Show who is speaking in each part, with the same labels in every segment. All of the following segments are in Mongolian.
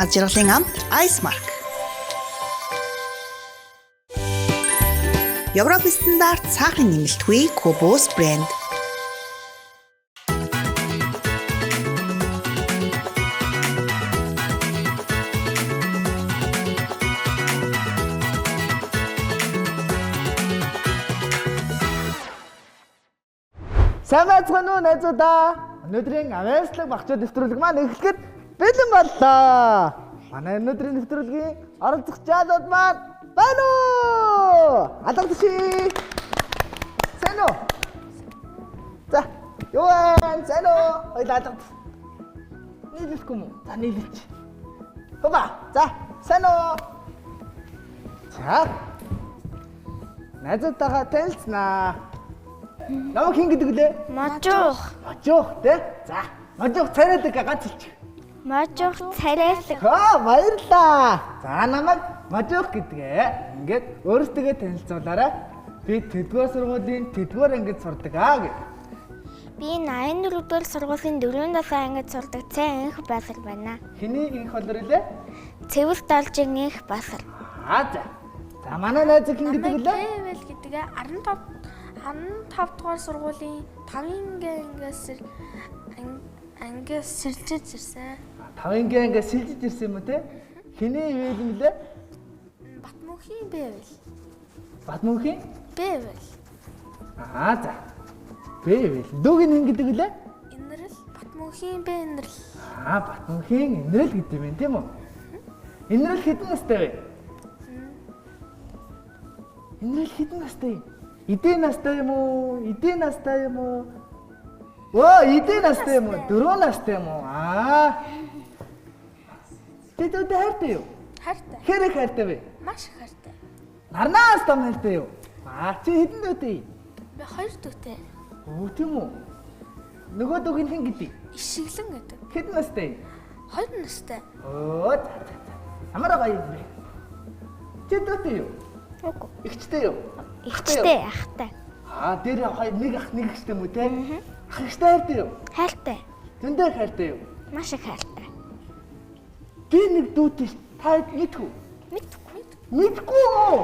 Speaker 1: ад жаргалын ам Icemark. Европ стандарт цаахын нэмэлтгүй Kobos брэнд.
Speaker 2: Сайн байцгаана уу найзуудаа. Өнөөдрийн авьяаслаг багцаа нэвтрүүлэг маань эхлэхэд бэлэн боллоо. Манай өнөөдрийн нэвтрүүлгийн оролцох жаалууд маань байна уу? Алгадши. Сайн уу? За, юу вэ? Сайн уу? Хоёул алгад. Нийлэхгүй мүү? За нийлээч. Хоба. За, сайн уу? За. Найзуудтайгаа танилцнаа. Намайг хин гэдэг лээ?
Speaker 3: Можуух.
Speaker 2: Можуух тий? За, можуух царайдаг ганц хэлчих.
Speaker 3: Можуух царайлаг.
Speaker 2: Баярлаа. За, намайг можуух гэдгээ ингээд өөрсдөө танилцуулаарай. Би тэдгээр сургуулийн тэдгээр ангид сурдаг гэх.
Speaker 3: Би 84-р сургуулийн 4 насаа ангид сурдаг цай инх басар байна.
Speaker 2: Хэний инх болор илээ?
Speaker 3: Цэвэр далжин инх басар.
Speaker 2: За. За, манай найз хин гэдэг лээ?
Speaker 4: Вэл гэдгээ 15 дугаар сургуулийн 5-ын ангиас сэлжиж ирсэн.
Speaker 2: 5-ын ангиас сэлжиж ирсэн юм уу те? Хэний ивэл юм лээ?
Speaker 4: Батмөнхийн бэвэл.
Speaker 2: Батмөнхийн?
Speaker 4: Бэвэл.
Speaker 2: За. Бэвэл. Дүүгийн хин гэдэг лээ?
Speaker 4: Инрэл Батмөнхийн бэнрэл.
Speaker 2: Батмөнхийн инрэл гэдэг юм тийм үү? Инрэл хэдэн настай вэ? Инрэл хэдэн настай? Эдийн настай юм уу? Эдийн настай юм уу? Эдийн настай юм уу? 4 настай юм уу? Тэд хайртай юу?
Speaker 4: Хайртай.
Speaker 2: Хэрэг хайртай вэ?
Speaker 4: Маш хайртай.
Speaker 2: Нарнаас том хайртай юу? Чи хэдэн дүүтэй?
Speaker 4: Би 2 дүүтэй.
Speaker 2: Тийм үү? Нөгөө дүүгийн хэн гэдэг?
Speaker 4: Ишиглэн гэдэг.
Speaker 2: Хэдэн настай?
Speaker 4: 2 настай.
Speaker 2: Ямар гоё юм бэ? Чи дүүтэй юу?
Speaker 3: Үгүй.
Speaker 2: Игчтэй юу?
Speaker 3: Ихтэй ахтай.
Speaker 2: Тэр нэг ах нэг ихтэй юм уу те? Ах ихтэй хайртай юу?
Speaker 3: Хайртай.
Speaker 2: Зөндөө хайртай юу?
Speaker 3: Маш их хайртай.
Speaker 2: Би нэг дүүтэй та мэдгүй.
Speaker 3: Мэдгүй.
Speaker 2: Мэдгүй юу?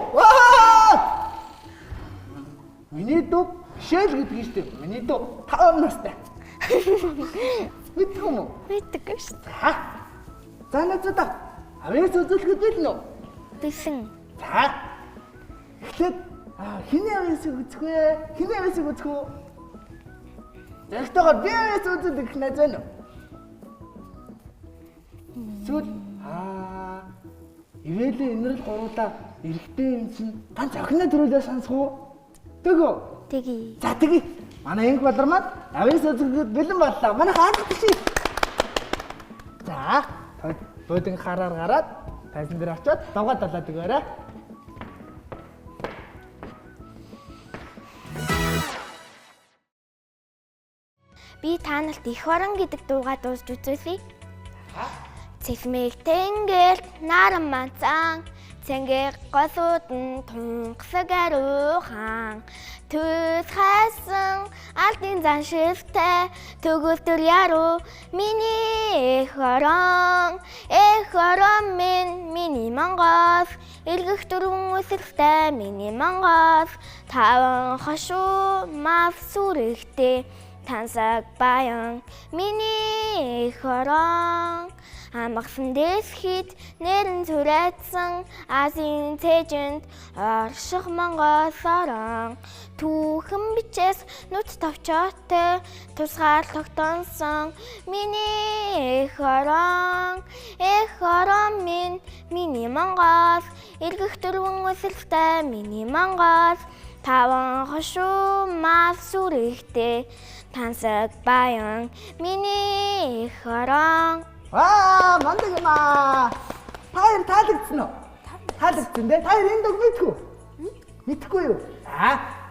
Speaker 2: Миний дүү шэл гэдэг юм шүү дээ. Миний дүү 5 настай. Мэдгүй юм уу?
Speaker 3: Мэдгүй шүү.
Speaker 2: За найзуудаа. Авьяас үзүүлэхэд бэлэн үү?
Speaker 3: Бэлэн.
Speaker 2: За. Эхлээд хэний авьяасыг үзэх вэ? Хэний авьяасыг үзэх үү? Тэгтээгээр би авьяас үзүүлэх гэх найз байна уу? Сүүл ивэлээ инрэл гуруулаа эргэтэй юм чинь тань охины төрөлөө сонсох уу? Тэгөө.
Speaker 3: Тэгье.
Speaker 2: За тэгье. Манай инх болор маань авьяас үзүүлэхэд бэлэн боллоо. Манай хаалт чи. За. Бөөдөн хараар гараад тайзан дээр очиод давгаа далаад өгөөрэй.
Speaker 3: Би таналт их баран гэдэг дуугаа дуусч үзүүлье. Цэвмэг тэнгэрт наран манцан цэнгэр госуудын тунгасаг аруухан төс хайсан алтын зан шивтэй төгөлтөр яруу миний эх орон минь миний Монгол эргэх дөрвөн үсэлтэй миний Монгол таван хошуу мав сүрэгтэй тансаг баян миний эх орон амгсан дэсхид нэрэн зүрэтсэн Азийн цэжинд орших Монгол орон түүхэн бичээс нүц товчоотой тусгаар тогтонсон миний эх орон минь миний Монгол эргэх дөрвөн үсэлтэй миний Монгол таван хошуу мав сүрэгтэй тансаг баян миний эх орон.
Speaker 2: Мандаг юм аа. Таяр таалагдсан уу? Таалагдсан дээ. Таяр энэ дог мэдгүй. Мэдгүй юу?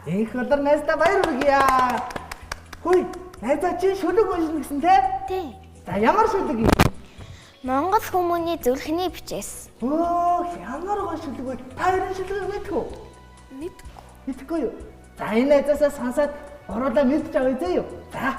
Speaker 2: Инх болор найздаа баяр хүргье. Хөөе, найзаа чи шүлэг уншина гэсэн те?
Speaker 3: Тий.
Speaker 2: За ямар шүлэг юм?
Speaker 3: Монгол хүмүүний зүрхний бичээс.
Speaker 2: Ямар гоё шүлэг вэ? Таяр шүлэг мэдгүй. Мэдгүй юу? За энэ найзаасаа сонсоод оруулаа мэдж авъя зөө юу? За.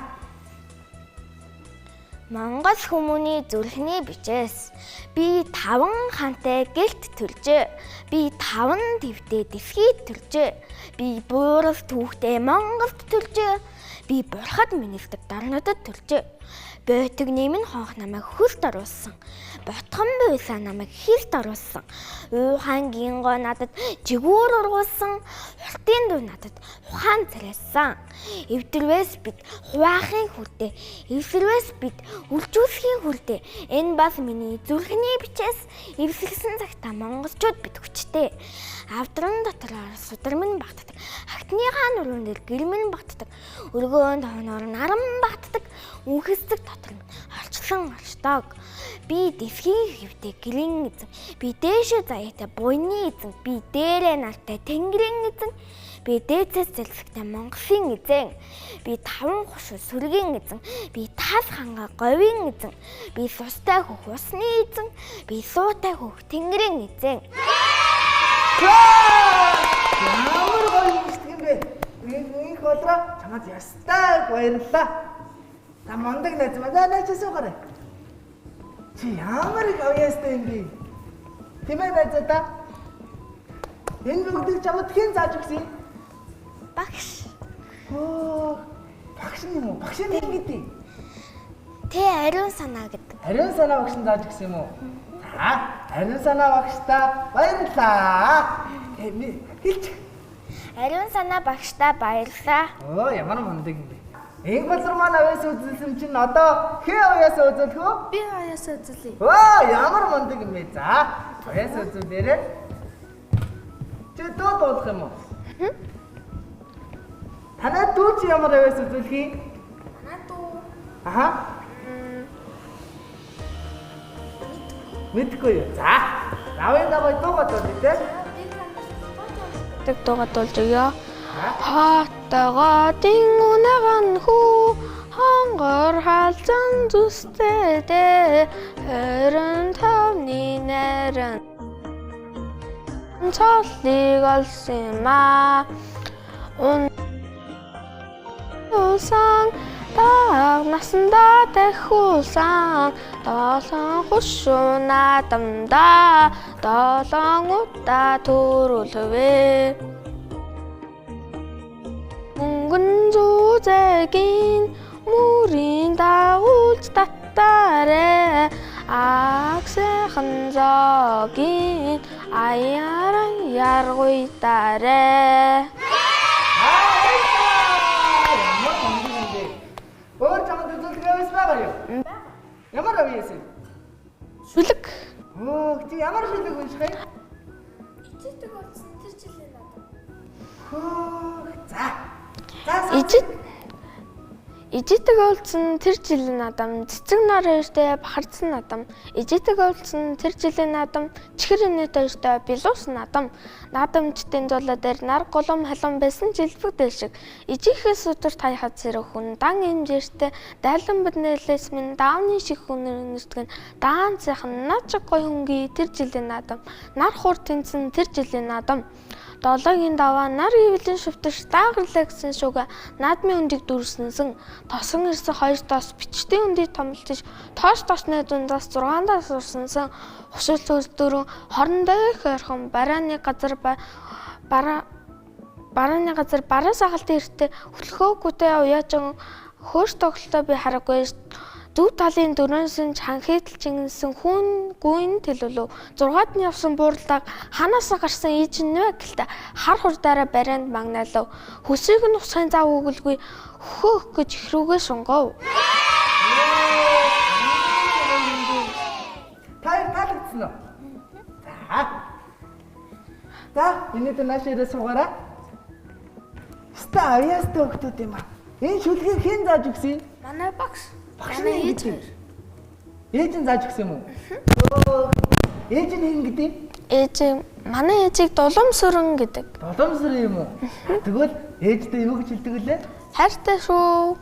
Speaker 3: Монгол хүмүүний зүрхний бичээс би 5 хантай гэлт төржээ. Би 5 твтэй дэвхийд төржээ. Би буурал түүхтэй Монголд төржээ. Би бурхад минэлдэг дарнуудад төржээ. Бойтог нэмэн хонх намайг хөлд оруулсан. Ботхон буйлаа намайг хилд оруулсан. Уухан гинго надад жигүүр ургуулсан. Хуртын дуу надад ухаан царайсан. Эвдэрвээс бид хуваахын хүрдээ. Эвсэрвээс бид үлжүүлэхийн хүрдээ. Энэ бас миний зүрхний бичээс эвсэлсэн цагта монголчууд бид хүчтэй. Авдран дотор судармын багтдаг. Хагтныхаа нуруунд гэрмэн багтдаг. Өргөөнд хоноор наран багтдаг. Үнхэсдэг дотор нь орчлон орчдог. Би дэвхийн хэвтэй гэрэн эзэн. Би дээшээ заяатай буйны эзэн. Би дээрээ нартай тэнгэрийн эзэн. Би дээцээс зэлсэгтэй Монголын эзэн. Би 5 хушуу сүргийн эзэн. Би тас ханга говийн эзэн. Би сустай хөх усны эзэн. Би суутай хөх тэнгэрийн эзэн.
Speaker 2: Ямар гоё юм шиг юм бэ? Энэ хоолроо чамд ястаа баярлалаа. Та мондөг найз маа найз суугаарай. Чи ямар их ояастай юм бэ? Тэмээ найзаа. Энэ бүгдийг чамд хэн зааж өгсөн?
Speaker 3: Багш.
Speaker 2: Багш юм уу? Багш нь гэдэг.
Speaker 3: Тэ ариун санаа гэдэг.
Speaker 2: Ариун санаа багш нь зааж өгсөн юм уу? За, ариун санаа багштаа баярлалаа. Хэлж.
Speaker 3: Ариун санаа багштаа баярлалаа.
Speaker 2: Ямар мондөг юм бэ? Энэ болор маань авьяас үзүүлсэн чинь одоо хээ авьяас үзүүлэх үү?
Speaker 4: Би авьяас үзүүлье.
Speaker 2: Ямар мондөг юм бэ? За, авьяас үзүүлээрэй. Чи дуу дуулах юм уу? Танай дүү чи ямар авьяас үзүүлэх юм?
Speaker 4: Манай дүү.
Speaker 2: Аха. Мэдгүй юу? За, давын давай дуугаа дуулъя те.
Speaker 3: Тэг дуугаа дуулж өгье. Хатагаа дингунаган хүү хонгор халзан зүстэдэ 25-ны найран цоллыг олсон маа усан даг насандаа дахиулсан 7 хушуу надамдаа 7 удаа төрүүлвэ Мөнгөн зүүзэгийн мөрийн дагуулж татаарэ агсайхан зоогийн аяаран яргуйтаарэ
Speaker 2: Өөр чамд үзүүлэх авьяас байгаа юу? Ямар авьяас вэ?
Speaker 3: Шүлэг.
Speaker 2: Чи ямар шүлэг унших вэ?
Speaker 4: Ичээдэг болсон тэр жилийн надад.
Speaker 2: За.
Speaker 3: Ижитэг олдсон тэр жилийн надам цэцэг нар хоёртой бахарцсан надам ижитэг олдсон тэр жилийн надам чихэр инээд хоёртой билуусан надам наадамчдын зулаа дээр нар голом халуун байсан жилбэг дэшиг ижихээс өдөр таяхад зэрэг хүн дан хэмжээртэй дайлан биднэлээс минь даавны шиг хүн нэртгэн даан цайхан наачиг гой хөнгийн тэр жилийн надам нар хур тэнцэн тэр жилийн надам Долоогийн даваа нар ивлэн шүвтэж даагарлаа гэсэн шүүгээ наадмын өндийг дүрснэнсэн тосон ирсэн 2 доос бичтийн өндийг томлж тоош тосны дундаас 6 доос урсансан хушил төлдөрөн хорондоо их орхон барааны газар бараа сахалтын эртээ хөтлөхөөгүйтэй уяажин хөөш тоглолтоо би хараагүй Зүг талын дөрөнсөн чанхидл чингэнсэн хүн гүйн төлөвлөв 6-д нь явсан бууралдаг ханаасаа гарсан ийж нэ гэлтэй хар хурдаараа барианд магнаалав хөсийг нь усхын зав өгөлгүй хөөх гэж ихрүүгээ сунгав
Speaker 2: Таалагдсан уу? За, энэ дэ нааш ирээ суугаараа. Ста авьяастай хөлтүүд юм аа. Энэ шүлгийг хэн зааж өгсөн?
Speaker 4: Манай багш.
Speaker 2: Манай ээж. Ээж нь зааж өгсөн юм уу? Ээж нь хэн гэдэг?
Speaker 3: Ээж манай ээжийг Дулам сүрэн гэдэг.
Speaker 2: Дулам сүрэн юм уу? Тэгвэл ээжтэй юу гэж хэлдэг үлээ?
Speaker 3: Хайртай шүү.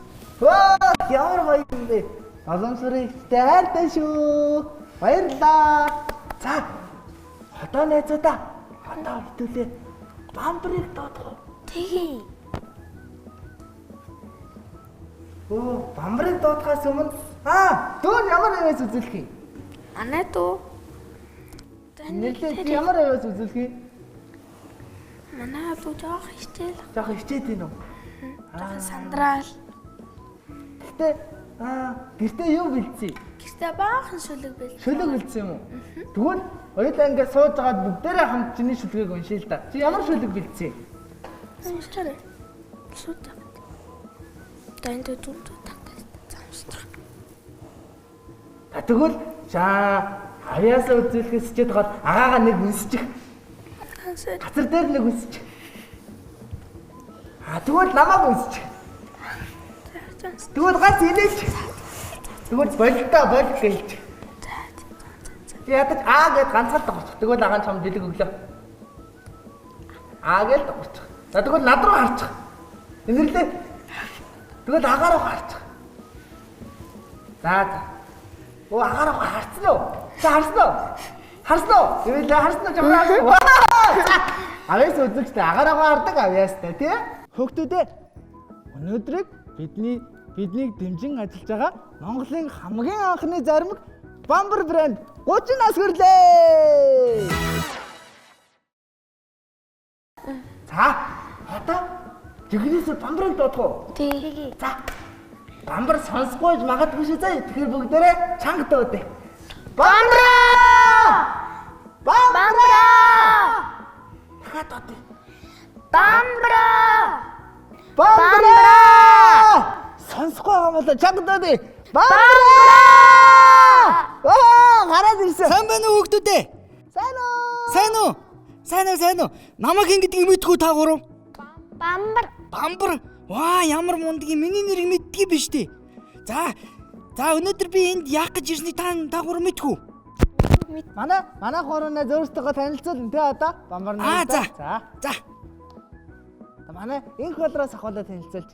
Speaker 2: Ямар гоё юм бэ? Дулам сүрэн ихтэй хайртай шүү. Баярлалаа. За. Одоо найзуудаа. Одоо хэдүүлээ. Бамбарыг доодох.
Speaker 3: Тэгье.
Speaker 2: Бамбарыг доодохоос өмнө Дүүн ямар авиас үзүүлэх юм?
Speaker 4: Манай дүү.
Speaker 2: Нэлээд ямар авиас үзүүлэх юм?
Speaker 4: Манай дүү жоох хичээл.
Speaker 2: Жохо хичээд тийм үү?
Speaker 4: Жоох сандраал.
Speaker 2: Гэтэ гэртээ юу бэлдсэн?
Speaker 4: Гэртээ баахан шүлэг бэл.
Speaker 2: Шүлэг бэлдсэн юм уу? Тэгвэл хоёулаа ингээд суужгаад бүгдээрээ хамт чиний шүлгийг уншия л да. Чи ямар шүлэг бэлдсэн?
Speaker 4: Уншчаарай. Шүтэ. Танд дүү тагтаа. Замстрах.
Speaker 2: Тэгвэл авиасаа үзүүлэхээс чид гол агаагаа нэг үнсчих. Газар дээр нэг үнсчих. Тэгвэл намайг үнсчих. Тэгвэл ганц инээч. Тэгвэл болтой гэлж. Ядаж гэд ганцаар дагуулчих. Тэгвэл агаан чам дэлэг өглөө. Гээл дагуулчих. Тэгвэл над руу харчих. Инэрлээ. Тэгвэл агаар руу харчих. Агаар руу харцсан уу? Харсан уу? Харсан уу? Ивэл харсан уу? Жамраа харсан. Авиас үзэгчтэй агаар руу хардаг авиастай тий? Хүүхдүүдээ өнөөдрийг биднийг дэмжин ажиллаж байгаа Монголын хамгийн анхны заримг Bambar брэнд 30 нас хүрлээ. Одоо жигнэсээ Bambar-ыг доодох уу?
Speaker 3: Тий.
Speaker 2: Bambar сонсохгүй магадгүй шүү заа. Тэгэхээр бүгдээрээ чанга дуудъя. Bambar! Дахиад дуудъя. Bambar! Сонсохгүй байгаа мó чанга дуудъя. Bambar! Гараад ирсэн.
Speaker 5: Сайн байна уу хүүхдүүдээ? Сайн уу? Намайг хэн гэдгийг мэдгүй та гурав? Bambar. Ваа, ямар мундгийн миний нэрийг мэддгий биш дээ. За өнөөдөр би энд яах гэж ирснийг та гурав мэдгүй.
Speaker 2: Манай гурванаа зөөрсдөгөө танилцуулна тий одоо Bambar нэр.
Speaker 5: За.
Speaker 2: Манай энэ холроос ахуулаад танилцуулж.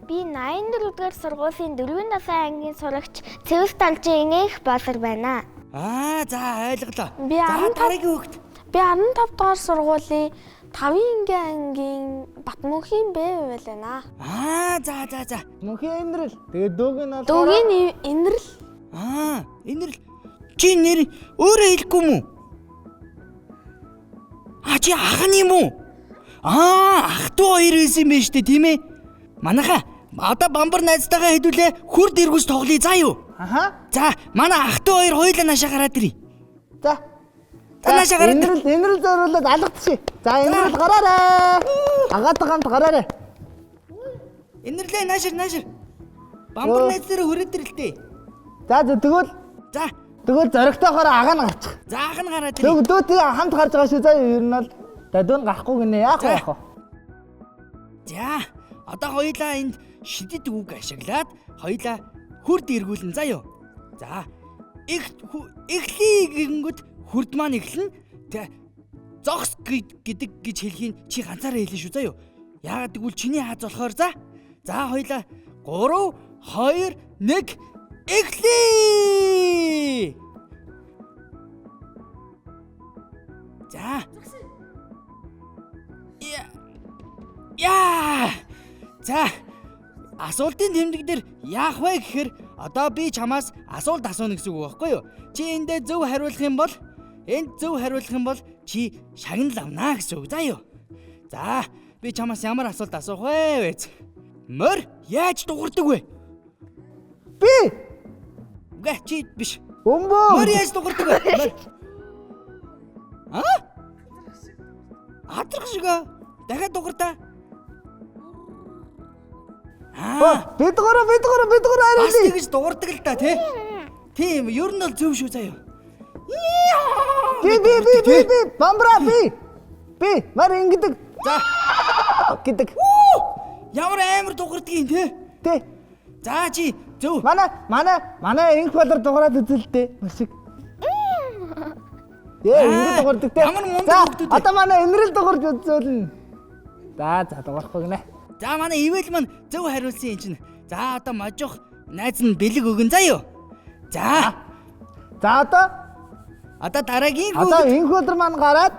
Speaker 3: Би 84-р сургуулийн 4 насны ангийн сурагч Цэвс Далжин их болор байна.
Speaker 5: За ойлголоо.
Speaker 4: Би
Speaker 5: дараагийн хүүхд.
Speaker 4: Би 15 дугаар сургуулийн 5 ангийн Батмөнхийн Б байлаа.
Speaker 5: За.
Speaker 2: Мөнхийн инрэл. Тэгээд дүүгийн нь
Speaker 4: Дүүгийн инрэл.
Speaker 5: Инрэл. Чи нэр өөрөө хэлэхгүй юм уу? Чи ах нь юм уу? Ах トゥ хоёр байсан юм байна шүү дээ, тийм ээ. Манайхаа одоо Bambar найзтайгаа хэдүүлээ хурд эргүүс тоглоё заа юу? За, манай ах トゥ хоёр хоёулаа наашаа гараад ирье.
Speaker 2: За.
Speaker 5: Наашаа гараад.
Speaker 2: Инрэл зөөрүүлээд алгадчих. За, инрэл гараарай. Агаатай хамт гараарай.
Speaker 5: Инрлээ наашир. Bambar найз дээр хүрээд ирлээ.
Speaker 2: Тэгвэл зоригтойхоор агаан гарчих.
Speaker 5: За, ах нь гараад ирье.
Speaker 2: Дүүтэй хамт гарч байгаа шүү заа ер нь бол. Дүүн гарахгүй гинэ яах вэ?
Speaker 5: За, одоо хоёулаа энд шидэд үг ашиглаад хоёулаа хурд эргүүлэн заа юу. За, эхлээ гингүүд хурд маань эхлэн зогс гэдэг гэж хэлхийн чи ганцаараа хэлнэ шүү заа юу. Яагаад гэвэл чиний хааз болохоор за хоёулаа 3 2 1 эхлээ. За. За. Асуултын тэмдэг дээр яах вэ гэхээр одоо би чамаас асуулт асууна гэсэн үг байхгүй юу? Чи эндээ зөв хариулах юм бол чи шагнал авнаа гэсэн үг заа юу? За, би чамаас ямар асуулт асуух вэ? Мөр яаж дуурдаг вэ?
Speaker 2: Би.
Speaker 5: Үгүй чи биш.
Speaker 2: Өмбөө.
Speaker 5: Мөр яаж дуурдаг вэ? Адрах шиг дахиад дуурдаа.
Speaker 2: Бид гурав
Speaker 5: Бас
Speaker 2: хариулъя.
Speaker 5: тэгж дуурдаг л да тий. Тийм, ер нь бол зөв шүү заа юу.
Speaker 2: Би Bambar би мар ингэдэг.
Speaker 5: За
Speaker 2: гэдэг.
Speaker 5: Ямар амар дуурдаг юм тий. За чи зөв.
Speaker 2: Манай инх болор дуурайд үзэлтэй. Машиг. Ингэ дуурдаг тий.
Speaker 5: Ямар мундаг хүүхдүүд.
Speaker 2: Одоо манай инрэл дуурж үзүүлнэ. За дуурахгүй гинэ.
Speaker 5: За манай ивэл маань зөв хариулсан юм чинь. За одоо можих найз нь бэлэг өгөн заа юу. За одоо дараагийн хүүхэд.
Speaker 2: Одоо инх болор маань гараад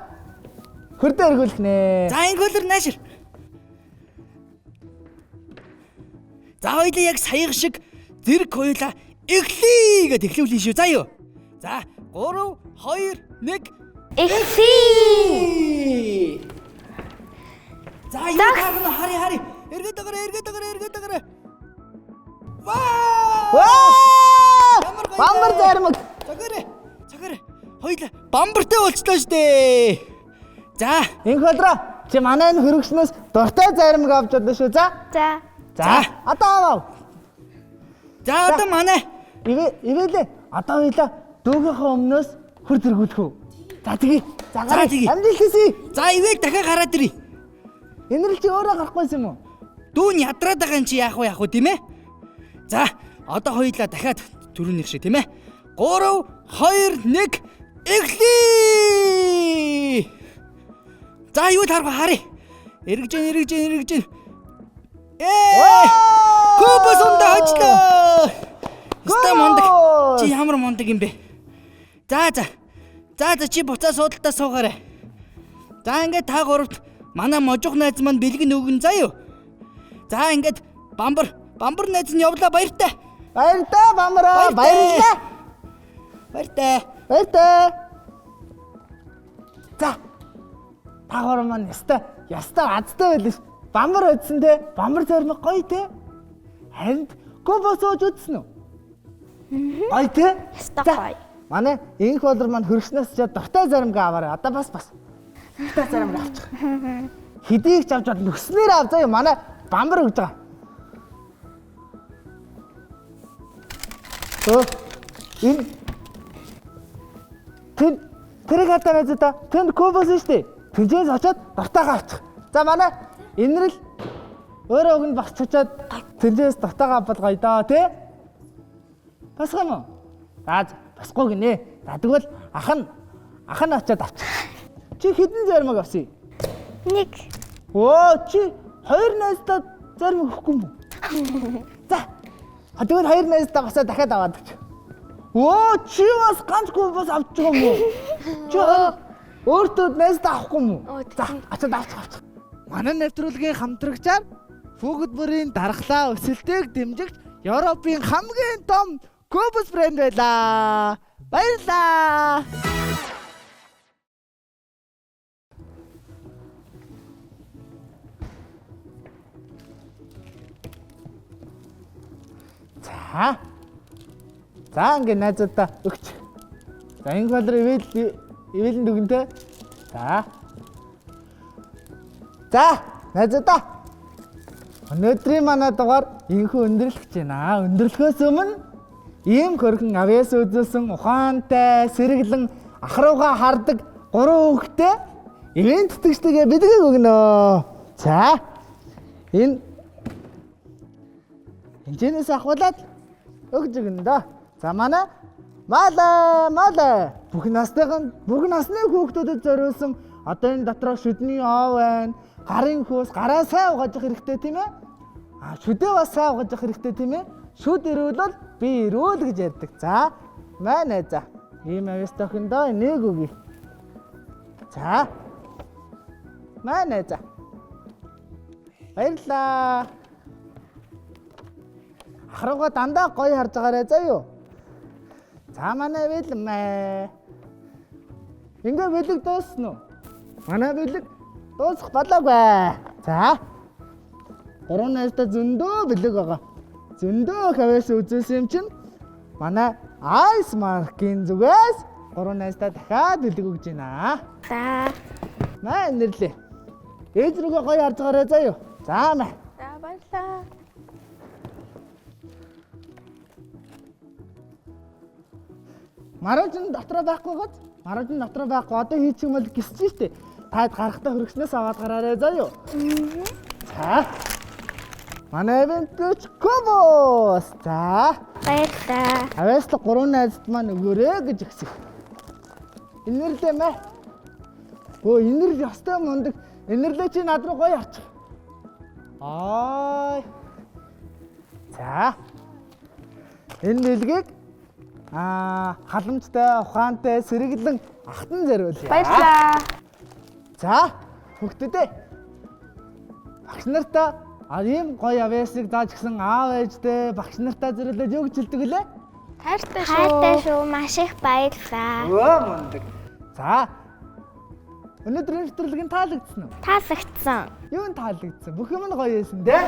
Speaker 2: хурдаа эргүүлэх нэ.
Speaker 5: За инх болор наашир. За хоёлаа яг саяг шиг зэрэг хоёлаа эхлэе гэж эхлүүлнэ шүү. За юу. За 3 2 1
Speaker 3: Эхлэе.
Speaker 5: За юу таарна хари. Эргээд агараа. Ваа!
Speaker 2: Бамбар зармаг.
Speaker 5: Цагаараа. Хоёул бамбартай болчлоо шүү дээ. За,
Speaker 2: Энх өдрөө чи манай энэ хөргөчнөөс дуртай зармаг авч чадсан шүү. За. Одоо аваа.
Speaker 5: За одоо манай
Speaker 2: Ивэлээ. Одоо хоёлаа дүүгийнхээ өмнөөс хөр тэргүүлэх үү. За тэгээ.
Speaker 5: За, тэгээ.
Speaker 2: Амжилт хүсье.
Speaker 5: за ивэл дахиад гараад ирье.
Speaker 2: Энэ л чи өөрөө гарахгүйсэн юм уу?
Speaker 5: Дүүн ядраад байгаа юм чи яах вэ тийм ээ? За, одоо хоёлаа дахиад түрүүнийх шиг тийм ээ? 3 2 1 эхлэе. За юу харъя. Эргэж гин. Кубос ундаа хочлоо. Өстой мондаг. Чи ямар мондаг юм бэ? За чи буцаа суудалтаа суугаарай. За ингээд та гуравт манай можох найз маань бэлгэн өгөн заа юу. За ингээд бамбар найз нь явлаа баяртай.
Speaker 2: Баяртай бамбараа. Баярлалаа.
Speaker 5: Баяртай.
Speaker 2: За. Тагвар маань ястай азтай байлээ. Бамбар өдсөн те. Бамбар зармаг гоё те. Харин кубос ууж үзсэн үү? Гоё те.
Speaker 3: Стопай.
Speaker 2: Манай энх болор маань хөргснөөс ч дуртай зармаг аваарай. Одоо бас. Дуртай зармаг авчих. Хэдийг ч авч бод нөснөр ав заа юу. Манай бамбар өгж байгаа. Энэ тэрийг хатаа байж та. Тэнд кубос шүү дээ. Тэнцээс очоод дуртайгаа авчих. За манай энэрл өөрөө өгн багч очоод тэнцээс дуртайгаа авбал гоё доо тий. Басах юм уу? За басгүй гинэ. За тэгвэл ах нь очоод авчих. Чи хэдэн зармаг авсан?
Speaker 3: 1.
Speaker 2: Чи 2 найздаа зармаг өгөхгүй юм уу? За. Тэгвэл 2 найздаа басаа дахиад аваад өгч. Чи бас ганцгүй бас авч байгаа юм уу? Чи өөртөө найздаа авахгүй юм уу? За, очоод авчих. Манай нэвтрүүлгийн хамтрагчаар Фүгэд бүрийн дархлаа өсөлтийг дэмжигч Европын хамгийн том Кубос брэнд байлаа. Баярлалаа. За ингээ найзуудаа өгч. За энэ болор ивэлэн дүгнтэй. За найзуудаа. Өнөөдрийн манай дугаар инхүү өндөрлөх гэж байна. Өндөрлөхөөс өмнө ийм хөргөн авьяас үзүүлсэн ухаантай, сэргэлэн ах руугаа хардаг 3 хүүхэдтэй ивент тэтгэгчтэйгээ бэлгийг өгнө. За энэ хинжээс ахуулаад өгж өгнө дөө. За манай Мала бүх насны хүүхдүүдэд зориулсан одоо энэ дотроо шүдний оо байна. Гарын хөөс гараа сайн угааж хэрэгтэй тийм ээ. Шүдээ бас сайн угааж хэрэгтэй тийм ээ. Шүд ирүүл бол би ирүүл гэж ярьдаг. За манай за ийм авьяастай охиндоо нэг өгье. За манай за баярлалаа. Ахрууга дандаа гоё харж байгаарай заа юу. За манай бэлмээ. Ингээ бэлэг дуусна уу? Манай бэлэг дуусах болоогүй. За. 3 найзтай зөндөө бэлэг байгаа. Зөндөө хавьяас үзүүлсэн юм чинь манай Ice Mark-ийн зүгээс 3 найзтай дахиад бэлэг өгж байна.
Speaker 3: За.
Speaker 2: Маа нэрлээ. Ээж рүүгээ гоё харж байгаарай заа юу. За маа.
Speaker 4: За баярлалаа.
Speaker 2: Маружин дотроо байхгүй гоц. Маружин дотроо байхгүй. Одоо хийчих юм бол гисэж штэ. Таад гарахтаа хөргснөөс аваад гараарай заа юу. За. Манай ивэнтч Кубос. За.
Speaker 3: Баярлалаа.
Speaker 2: Авьяаслаг 3 найзд маань өгөөрэй гэж өгсөн. Инэрлээ мэ. Инэрл ёстой мундаг. Инэрлээ чи над руу гоё харчих. За. Энэ бэлгийг халамжтай, ухаантай, сэргэлэн ахтан зориулъя.
Speaker 4: Баярлалаа.
Speaker 2: За, хүүхдүүдээ. Багш нартаа ийм гоё авьяасыг зааж гисэн аав ээжтэй багш нартаа зориулаад юу гэж хэлдэг лээ?
Speaker 4: Хайртай
Speaker 3: Хайртай шүү. Маш их баярлалаа.
Speaker 2: Өө мундаг. За. Өнөөдрийн нэвтрүүлгийн таалагдсан уу?
Speaker 3: Таалагдсан.
Speaker 2: Юу нь таалагдсан? Бүх юм нь гоё байсан дээ.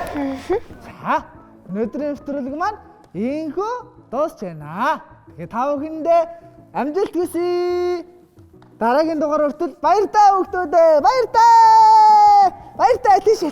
Speaker 2: За. Өнөөдрийн нэвтрүүлэг маань ийхүү дуусч байна. Тэгэхээр та бүхэндээ амжилт хүсье. Дараагийн дугаар хүртэл баяр таа хүүхдүүд ээ. Баяр таа. Баяр таа тийш.